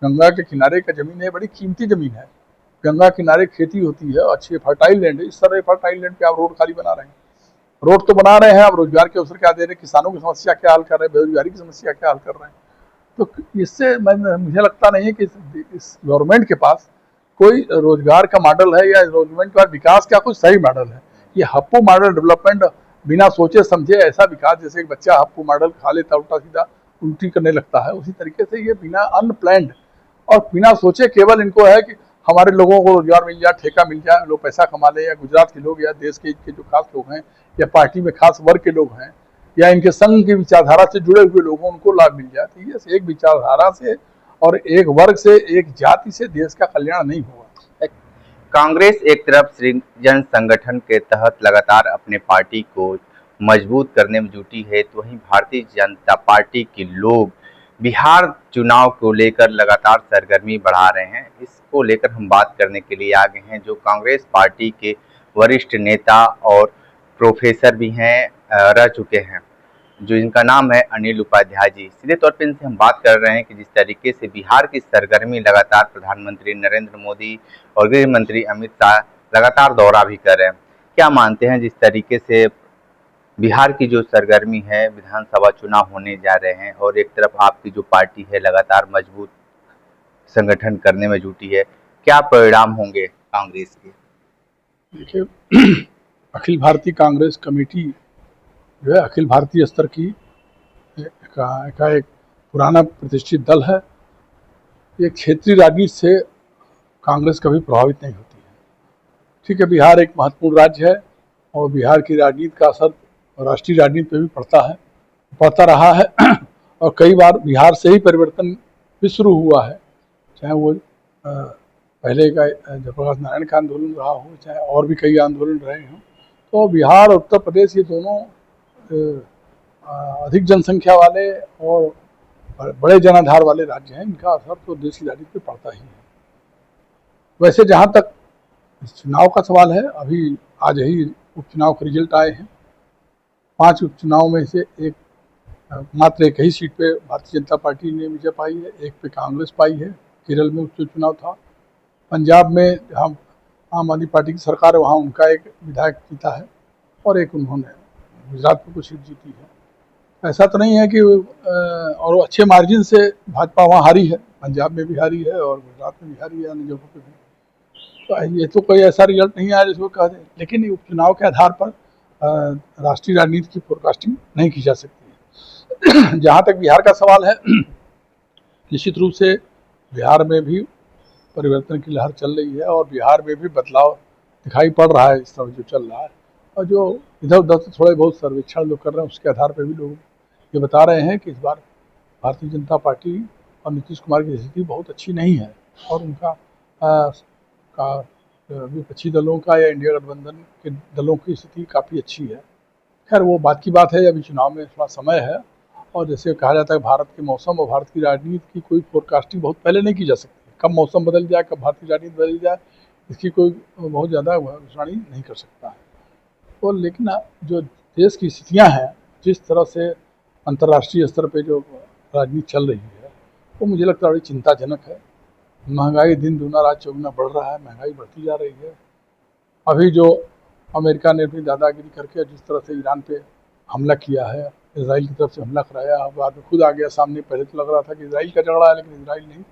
गंगा के किनारे का जमीन है, बड़ी कीमती जमीन है। गंगा किनारे खेती होती है, अच्छी फर्टाइल लैंड है। इस तरह फर्टाइल लैंड पे आप रोड खाली बना रहे हैं। रोड तो बना रहे हैं, आप रोजगार के अवसर क्या दे रहे हैं, किसानों की समस्या क्या हल कर रहे हैं, बेरोजगारी की समस्या क्या हल कर रहे हैं। तो इससे मुझे लगता नहीं है कि इस गवर्नमेंट के पास कोई रोजगार का मॉडल है, या गवर्नमेंट के पास विकास का कुछ सही मॉडल है। ये हप्पू मॉडल डेवलपमेंट, बिना सोचे समझे ऐसा विकास, जैसे एक बच्चा हप्पू मॉडल खा लेता उल्टा सीधा उल्टी करने लगता है, उसी तरीके से ये बिना अनप्लैंड और बिना सोचे केवल इनको है कि हमारे लोगों को रोजगार मिल जाए, ठेका मिल जाए, लोग पैसा कमा ले, या गुजरात के लोग या देश के जो खास लोग हैं या पार्टी में खास वर्ग के लोग हैं या इनके संघ की विचारधारा से जुड़े हुए लोग हैं, उनको लाभ मिल जाए। तो ये एक विचारधारा से और एक वर्ग से, एक जाति से देश का कल्याण नहीं होगा। कांग्रेस एक तरफ सृजन संगठन के तहत लगातार अपने पार्टी को मजबूत करने में जुटी है, तो वहीं भारतीय जनता पार्टी के लोग बिहार चुनाव को लेकर लगातार सरगर्मी बढ़ा रहे हैं। इसको लेकर हम बात करने के लिए आगे हैं जो कांग्रेस पार्टी के वरिष्ठ नेता और प्रोफेसर भी हैं, रह चुके हैं, जो इनका नाम है अनिल उपाध्याय जी। सीधे तौर पर इनसे हम बात कर रहे हैं कि जिस तरीके से बिहार की सरगर्मी लगातार प्रधानमंत्री नरेंद्र मोदी और गृह मंत्री अमित शाह लगातार दौरा भी कर रहे हैं, क्या मानते हैं जिस तरीके से बिहार की जो सरगर्मी है, विधानसभा चुनाव होने जा रहे हैं और एक तरफ आपकी जो पार्टी है लगातार मजबूत संगठन करने में जुटी है, क्या परिणाम होंगे कांग्रेस के? देखिए, अखिल भारतीय कांग्रेस कमेटी जो है अखिल भारतीय स्तर की का एक पुराना प्रतिष्ठित दल है। ये क्षेत्रीय राजनीति से कांग्रेस कभी प्रभावित नहीं होती है। ठीक है, बिहार एक महत्वपूर्ण राज्य है और बिहार की राजनीति का असर राष्ट्रीय राजनीति पे भी पड़ता रहा है और कई बार बिहार से ही परिवर्तन भी शुरू हुआ है, चाहे वो पहले का जयप्रकाश नारायण का आंदोलन रहा हो, चाहे और भी कई आंदोलन रहे हों। तो बिहार और उत्तर प्रदेश ये दोनों अधिक जनसंख्या वाले और बड़े जनाधार वाले राज्य हैं। इनका असर तो देश की राजनीति पे पड़ता ही है। वैसे जहाँ तक चुनाव का सवाल है, अभी आज ही उपचुनाव के रिजल्ट आए हैं। 5 उपचुनाव में से मात्र एक ही सीट पे भारतीय जनता पार्टी ने विजय पाई है, एक पे कांग्रेस पाई है। केरल में उपचुनाव था। पंजाब में जहाँ आम आदमी पार्टी की सरकार है, वहाँ उनका एक विधायक जीता है और एक उन्होंने गुजरात में कुछ सीट जीती है। ऐसा तो नहीं है कि और अच्छे मार्जिन से भाजपा वहाँ हारी है, पंजाब में भी हारी है और गुजरात में भी हारी है, अन्य जगहों पर भी। तो ये तो कोई ऐसा रिजल्ट नहीं आया जिसको कह दें, लेकिन उपचुनाव के आधार पर राष्ट्रीय राजनीति की फोरकास्टिंग नहीं की जा सकती है। जहाँ तक बिहार का सवाल है, निश्चित रूप से बिहार में भी परिवर्तन की लहर चल रही है और बिहार में भी बदलाव दिखाई पड़ रहा है इस तरह जो चल रहा है। और जो इधर उधर से थोड़े बहुत सर्वेक्षण लोग कर रहे हैं, उसके आधार पर भी लोग ये बता रहे हैं कि इस बार भारतीय जनता पार्टी और नीतीश कुमार की स्थिति बहुत अच्छी नहीं है और उनका विपक्षी दलों का या इंडिया गठबंधन के दलों की स्थिति काफ़ी अच्छी है। खैर वो बात की बात है, अभी चुनाव में थोड़ा समय है और जैसे कहा जाता है भारत के मौसम और भारत की राजनीति की कोई फोरकास्टिंग बहुत पहले नहीं की जा सकती। कब मौसम बदल जाए, कब भारतीय राजनीति बदल जाए, इसकी कोई बहुत ज़्यादा भविष्यवाणी नहीं कर सकता है। तो लेकिन जो देश की स्थितियाँ हैं, जिस तरह से अंतर्राष्ट्रीय स्तर पर जो राजनीति चल रही है, वो मुझे लगता है बड़ी चिंताजनक है। महंगाई दिन दूना रात चौगुना बढ़ रहा है, महंगाई बढ़ती जा रही है। अभी जो अमेरिका ने अपनी दादागिरी करके जिस तरह से ईरान पे हमला किया है, इजराइल की तरफ से हमला कराया, बाद में खुद आ गया सामने। पहले तो लग रहा था कि इजराइल का झगड़ा है, लेकिन इजराइल नहीं,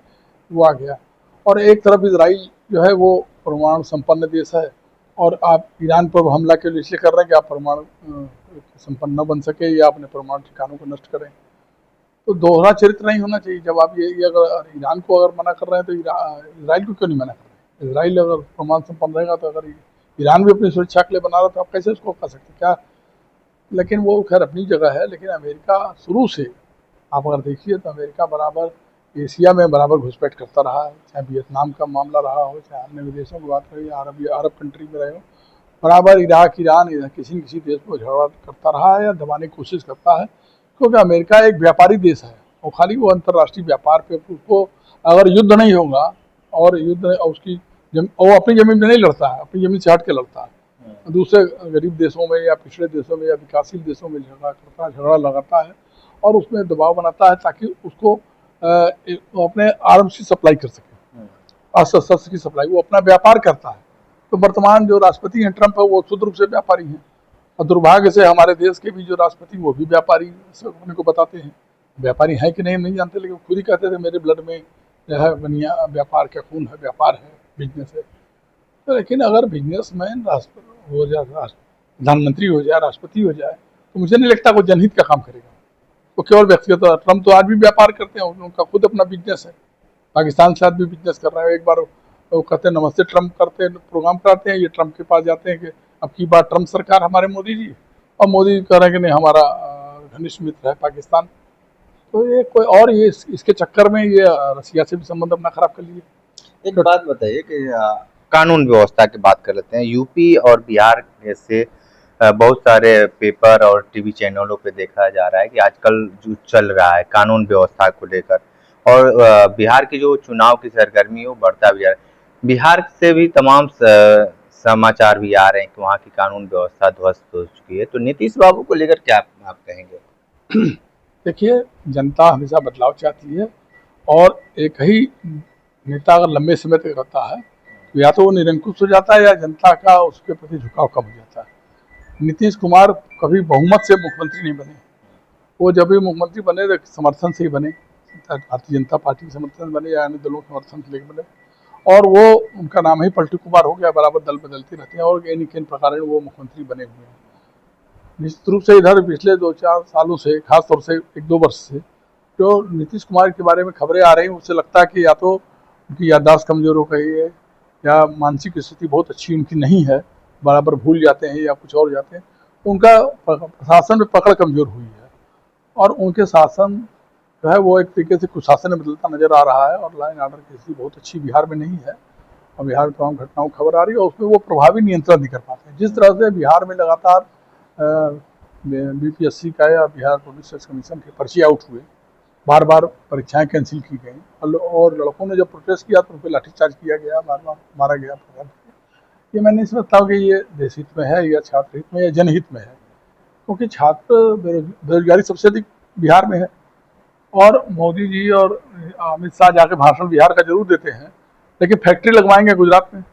वो आ गया। और एक तरफ इजराइल जो है वो परमाणु संपन्न देश है और आप ईरान पर हमला के लिए इसलिए कर रहे हैं कि आप परमाणु संपन्न न बन सके या अपने परमाणु ठिकानों को नष्ट करें। तो दोहरा चरित्र नहीं होना चाहिए। जब आप ये अगर ईरान को अगर मना कर रहे हैं तो इजराइल को क्यों नहीं मना कर रहे हैं? इजराइल अगर परमाणु संपन्न रहेगा तो अगर ईरान भी अपनी सुरक्षा के लिए बना रहा तो आप कैसे उसको कर सकते क्या? लेकिन वो खैर अपनी जगह है। लेकिन अमेरिका शुरू से आप अगर देखिए तो अमेरिका बराबर एशिया में बराबर घुसपैठ करता रहा है, चाहे वियतनाम का मामला रहा हो, चाहे अन्य विदेशों की बात करें, अरब कंट्री में रहे हो, बराबर इराक, ईरान, किसी न किसी देश को झगड़ा करता रहा है या दबाने की कोशिश करता है। क्योंकि अमेरिका एक व्यापारी देश है और खाली वो अंतर्राष्ट्रीय व्यापार पे, उसको अगर युद्ध नहीं होगा और युद्ध उसकी वो अपनी जमीन में नहीं लड़ता है, अपनी जमीन से हट के लड़ता है, दूसरे गरीब देशों में या पिछड़े देशों में या विकासशील देशों में झगड़ा लगाता है और उसमें दबाव बनाता है ताकि उसको वो अपने आर्म्स की सप्लाई कर सके, अस्त्र की सप्लाई, वो अपना व्यापार करता है। तो वर्तमान जो राष्ट्रपति हैं ट्रंप है, वो शुद्ध रूप से व्यापारी हैं, और दुर्भाग्य से हमारे देश के भी जो राष्ट्रपति वो भी व्यापारी अपने को बताते हैं। व्यापारी हैं कि नहीं हम नहीं जानते, लेकिन खुद ही कहते थे मेरे ब्लड में जो है बनिया व्यापार का खून है, व्यापार है, बिजनेस है। तो लेकिन अगर बिजनेसमैन राष्ट्रपति हो जाए, प्रधानमंत्री हो जाए, राष्ट्रपति हो जाए, तो मुझे नहीं लगता वो जनहित का काम करेगा, वो केवल व्यक्तिगत। ट्रंप तो आज भी व्यापार करते हैं, उनका खुद अपना बिजनेस है, पाकिस्तान के साथ भी बिजनेस कर रहा है। एक बार वो कहते हैं नमस्ते ट्रंप करते हैं, प्रोग्राम कराते हैं, ये ट्रंप के पास जाते हैं कि अब की बार ट्रंप सरकार हमारे मोदी जी, और मोदी कह रहे हैं कि नहीं हमारा घनिष्ठ मित्र है पाकिस्तान। तो ये कोई और ये इसके चक्कर में ये रसिया से भी संबंध अपना खराब कर लिए। एक बात बताइए कि कानून व्यवस्था की बात कर लेते हैं। यूपी और बिहार जैसे बहुत सारे पेपर और टीवी चैनलों पे देखा जा रहा है कि आजकल जो चल रहा है कानून व्यवस्था को लेकर, और बिहार की जो चुनाव की सरगर्मी है वो बढ़ता भी जा रहा है। बिहार से भी तमाम समाचार भी आ रहे हैं कि वहाँ की कानून व्यवस्था ध्वस्त हो चुकी है। तो नीतीश बाबू को लेकर क्या आप कहेंगे? देखिए, जनता हमेशा बदलाव चाहती है, और एक ही नेता अगर लंबे समय तक रहता है तो या तो वो निरंकुश हो जाता है या जनता का उसके प्रति झुकाव कम हो जाता है। नीतीश कुमार कभी बहुमत से मुख्यमंत्री नहीं बने, वो जब भी मुख्यमंत्री बने तो समर्थन से ही बने, भारतीय जनता पार्टी के समर्थन से बने या अन्य दलों के समर्थन से लेकर बने, और वो उनका नाम ही पलटी कुमार हो गया, बराबर दल बदलते रहते हैं, और इन प्रकार वो मुख्यमंत्री बने हुए हैं। निश्चित रूप से इधर पिछले 2-4 सालों से, खासतौर से 1-2 वर्ष से जो नीतीश कुमार के बारे में खबरें आ रही हैं, उससे लगता है कि या तो उनकी याददाश्त कमजोर हो गई है, या मानसिक स्थिति बहुत अच्छी उनकी नहीं है, बराबर भूल जाते हैं या कुछ और जाते हैं। उनका प्रशासन में पकड़ कमजोर हुई है, और उनके शासन जो है वो एक तरीके से कुशासन में बदलता नजर आ रहा है, और लाइन ऑर्डर की स्थिति बहुत अच्छी बिहार में नहीं है, और बिहार में तमाम घटनाओं की खबर आ रही है, और उसमें वो प्रभावी नियंत्रण नहीं कर पाते हैं। जिस तरह से बिहार में लगातार बीपीएससी का या बिहार पब्लिक सर्विस कमीशन के पर्चे आउट हुए, बार बार परीक्षाएं कैंसिल की गई, और लड़कों ने जब प्रोटेस्ट किया तो उन पर लाठीचार्ज किया गया, बार बार मारा गया। ये मैं नहीं समझता हूँ कि ये देश हित में है या छात्र हित में या जनहित में है, क्योंकि छात्र बेरोजगारी सबसे अधिक बिहार में है, और मोदी जी और अमित शाह जाके भाषण बिहार का जरूर देते हैं, लेकिन फैक्ट्री लगवाएंगे गुजरात में?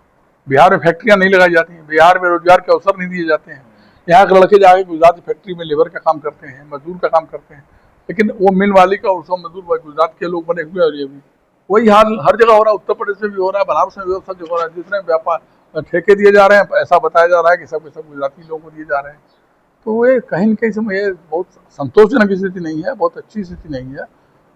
बिहार में फैक्ट्रियां नहीं लगाई जाती हैं, बिहार में रोजगार के अवसर नहीं दिए जाते हैं। यहाँ के लड़के जाके गुजरात की फैक्ट्री में लेबर का काम करते हैं, मजदूर का काम करते हैं, लेकिन वो मिल मालिक और सब मजदूर गुजरात के लोग बने हुए हैं। और ये भी वही हाल हर जगह हो रहा है, उत्तर प्रदेश में भी हो रहा है, बनारस में भी सब जगह हो रहा है। जितने व्यापार ठेके दिए जा रहे हैं, ऐसा बताया जा रहा है कि सब के सब गुजराती लोगों को दिए जा रहे हैं। तो ये कहीं न कहीं समय ये बहुत संतोषजनक स्थिति नहीं है, बहुत अच्छी स्थिति नहीं है।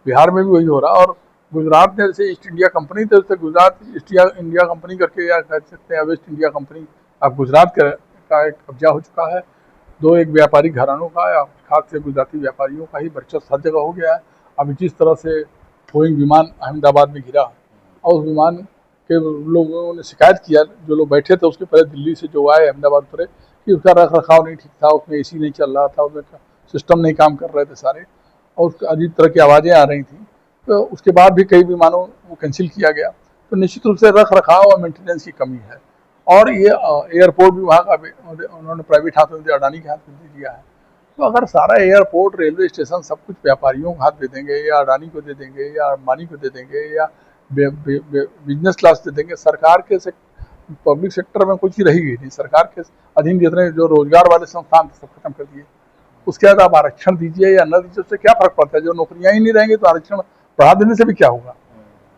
बिहार में भी वही हो रहा है, और गुजरात ने जैसे ईस्ट इंडिया कंपनी थी, उससे गुजरात ईस्ट इंडिया कंपनी करके, या कह सकते हैं वेस्ट इंडिया कंपनी, अब गुजरात का एक कब्जा हो चुका है। एक व्यापारी घरानों का या खास से गुजराती व्यापारियों का ही वर्चस्व हर जगह हो गया है। अब जिस तरह से बोइंग विमान अहमदाबाद में गिरा, और उस विमान के लोगों ने शिकायत किया, जो लोग बैठे थे उसके पहले दिल्ली से जो आए अहमदाबाद उतरे, कि उसका रख रखाव नहीं ठीक था, उसमें एसी नहीं चल रहा था, उसमें सिस्टम नहीं काम कर रहे थे सारे, और उसका अजीब तरह की आवाज़ें आ रही थी। तो उसके बाद भी कई विमानों को कैंसिल किया गया। तो निश्चित रूप से रख रखाव और मेंटेनेंस की कमी है, और ये एयरपोर्ट भी वहाँ का उन्होंने प्राइवेट हाथों में अडानी के हाथ में दे दिया है। तो अगर सारा एयरपोर्ट, रेलवे स्टेशन सब कुछ व्यापारियों को हाथ दे देंगे, या अडानी को दे देंगे, या अंबानी को दे देंगे, या बिजनेस क्लास दे देंगे, सरकार के पब्लिक सेक्टर में कुछ ही रहेगी नहीं। सरकार के अधीन जितने जो रोजगार वाले संस्थान थे सब खत्म कर दिए। उसके बाद आप आरक्षण दीजिए या न दीजिए, उससे क्या फर्क पड़ता है? जो नौकरियां ही नहीं रहेंगी तो आरक्षण बढ़ा देने से भी क्या होगा?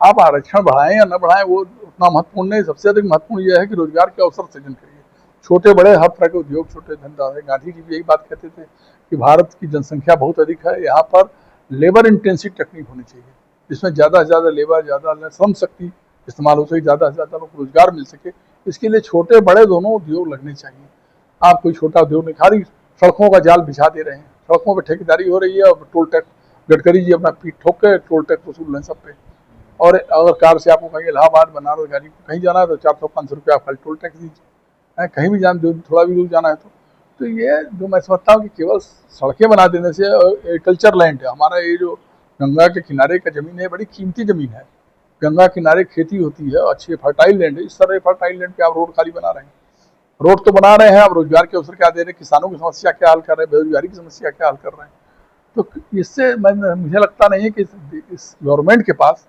आप आरक्षण बढ़ाएं या न बढ़ाएं वो उतना महत्वपूर्ण नहीं। सबसे अधिक महत्वपूर्ण यह है कि रोजगार के अवसर सृजन करिए, छोटे बड़े हर तरह के उद्योग, छोटे धंधा। गांधी जी भी यही बात कहते थे कि भारत की जनसंख्या बहुत अधिक है, यहाँ पर लेबर इंटेंसिव टेक्निक होनी चाहिए, जिसमें ज़्यादा से ज़्यादा लेबर, ज़्यादा श्रम शक्ति इस्तेमाल हो सके, ज़्यादा से ज़्यादा लोग को रोजगार मिल सके। इसके लिए छोटे बड़े दोनों उद्योग लगने चाहिए। आप कोई छोटा उद्योग नहीं, खाली सड़कों का जाल बिछा दे रहे हैं, सड़कों पर ठेकेदारी हो रही है, और टोल टैक्स गडकरी जी अपना पीठ ठोक के टोल टैक्स वसूल रहे हैं सब पे। और अगर कार से आपको कहीं इलाहाबाद, बनारस, गाड़ी को कहीं जाना है तो 400-500 रुपये आप खाली टोल टैक्स दीजिए, कहीं भी थोड़ा भी दूर जाना है तो ये जो मैं समझता हूँ कि केवल सड़कें बना देने से, एग्रीकल्चर लैंड है हमारा, ये जो गंगा के किनारे का ज़मीन है बड़ी कीमती ज़मीन है, गंगा किनारे खेती होती है, अच्छी फर्टाइल लैंड है। इस तरह फर्टाइल लैंड पे आप रोड खाली बना रहे हैं, रोड तो बना रहे हैं, आप रोजगार के अवसर क्या दे रहे हैं, किसानों की समस्या क्या हल कर रहे हैं, बेरोजगारी की समस्या क्या हल कर रहे हैं? तो इससे मुझे लगता नहीं है कि इस गवर्नमेंट के पास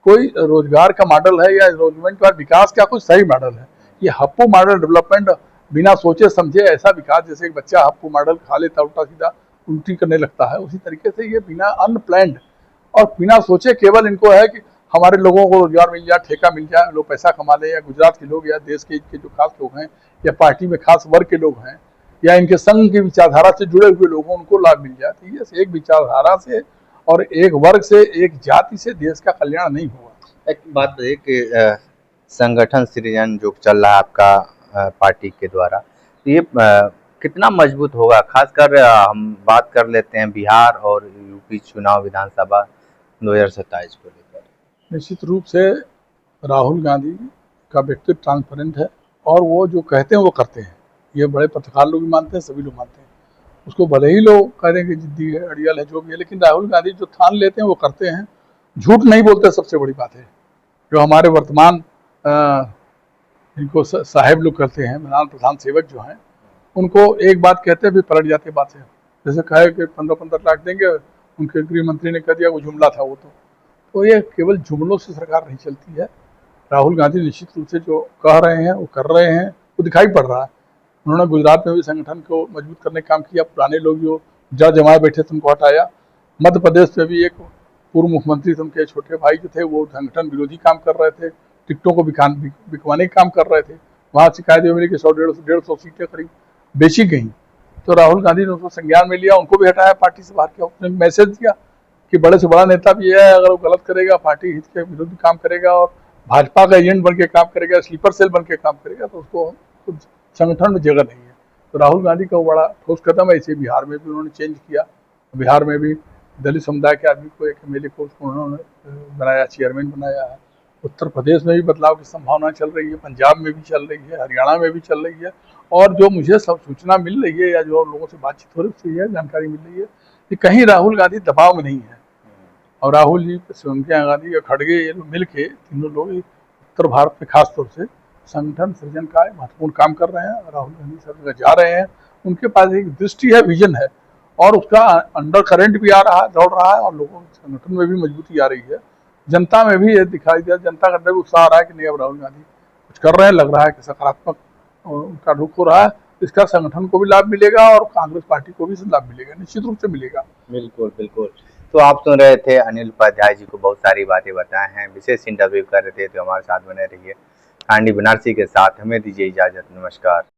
कोई रोजगार का मॉडल है या गवर्नमेंट का विकास का कोई सही मॉडल है। ये हप्पू मॉडल डेवलपमेंट, बिना सोचे समझे ऐसा विकास, जैसे एक बच्चा हप्पू मॉडल खा लेता उल्टा सीधा उल्टी करने लगता है, उसी तरीके से ये बिना अनप्लैंड और बिना सोचे केवल इनको है कि हमारे लोगों को रोजगार मिल जाए, ठेका मिल जाए, लोग पैसा कमा ले, या गुजरात के लोग या देश के जो खास लोग हैं या पार्टी में खास वर्ग के लोग हैं या इनके संघ की विचारधारा से जुड़े हुए लोगों उनको लाभ मिल जाए। तो ये एक विचारधारा से और एक वर्ग से, एक जाति से देश का कल्याण नहीं होगा। एक बात बताइए कि संगठन सृजन जो चल रहा है आपका पार्टी के द्वारा, तो ये कितना मजबूत होगा? खासकर हम बात कर लेते हैं बिहार और यूपी चुनाव विधानसभा 2027 को लेकर। निश्चित रूप से राहुल गांधी का व्यक्तित्व ट्रांसपेरेंट है और वो जो कहते हैं वो करते हैं। ये बड़े पत्रकार लोग भी मानते हैं, सभी लोग मानते हैं। उसको भले ही लोग कह रहे हैं कि जिद्दी है, अड़ियल है, जो भी है, लेकिन राहुल गांधी जो ठान लेते हैं वो करते हैं, झूठ नहीं बोलते। सबसे बड़ी बात है जो हमारे वर्तमान इनको साहेब लोग करते हैं, प्रधान सेवक जो हैं, उनको एक बात कहते हैं फिर पलट जाते बात है। जैसे कहे कि 15-15 लाख देंगे, उनके गृह मंत्री ने कह दिया वो जुमला था वो तो ये केवल जुमलों से सरकार नहीं चलती है। राहुल गांधी निश्चित रूप से जो कह रहे हैं वो कर रहे हैं, वो दिखाई पड़ रहा है। उन्होंने गुजरात में भी संगठन को मजबूत करने का काम किया, पुराने लोग जो जमाए बैठे थे उनको हटाया। मध्य प्रदेश में भी एक पूर्व मुख्यमंत्री थे, उनके छोटे भाई जो थे वो संगठन विरोधी काम कर रहे थे, टिकटों को बिकवाने का काम कर रहे थे। वहाँ शिकायत मिली कि 100-150 सीटें करीब बेची गई। तो राहुल गांधी ने उसको संज्ञान में लिया, उनको भी हटाया पार्टी से बाहर किया। उसने मैसेज दिया कि बड़े से बड़ा नेता भी है, अगर वो गलत करेगा, पार्टी हित के विरोधी काम करेगा और भाजपा का एजेंट बन के काम करेगा, स्लीपर सेल बन के काम करेगा, तो उसको संगठन में जगह नहीं है। तो राहुल गांधी का वो बड़ा ठोस कदम है। इसे बिहार में भी उन्होंने चेंज किया। बिहार में भी दलित समुदाय के आदमी को, एक एमएलए को उसको उन्होंने बनाया, चेयरमैन बनाया है। उत्तर प्रदेश में भी बदलाव की संभावना चल रही है, पंजाब में भी चल रही है, हरियाणा में भी चल रही है। और जो मुझे सब सूचना मिल रही है या जो लोगों से बातचीत हो रही है, जानकारी मिल रही है कि कहीं राहुल गांधी दबाव में नहीं है। और राहुल जी, सोनिया गांधी और खड़गे, ये लोग मिल के तीनों लोग उत्तर भारत में खास तौर से संगठन सृजन का महत्वपूर्ण काम कर रहे हैं। राहुल गांधी सब जगह जा रहे हैं, उनके पास एक दृष्टि है, विजन है, और उसका अंडर करंट भी आ रहा है, दौड़ रहा है, और लोगों संगठन में भी मजबूती आ रही है। जनता में भी ये दिखाई दिया, जनता का अंदर भी उत्साह आ रहा है कि नहीं, अब राहुल गांधी कुछ कर रहे हैं, लग रहा है कि सकारात्मक उनका रुख हो रहा है। इसका संगठन को भी लाभ मिलेगा और कांग्रेस पार्टी को भी लाभ मिलेगा, निश्चित रूप से मिलेगा। बिल्कुल बिल्कुल। तो आप सुन रहे थे अनिल उपाध्याय जी को बहुत सारी बातें बताए हैं, विशेष इंटरव्यू कर रहे थे, तो हमारे साथ बने रहिए। कांडी बनारसी के साथ हमें दीजिए इजाजत, नमस्कार।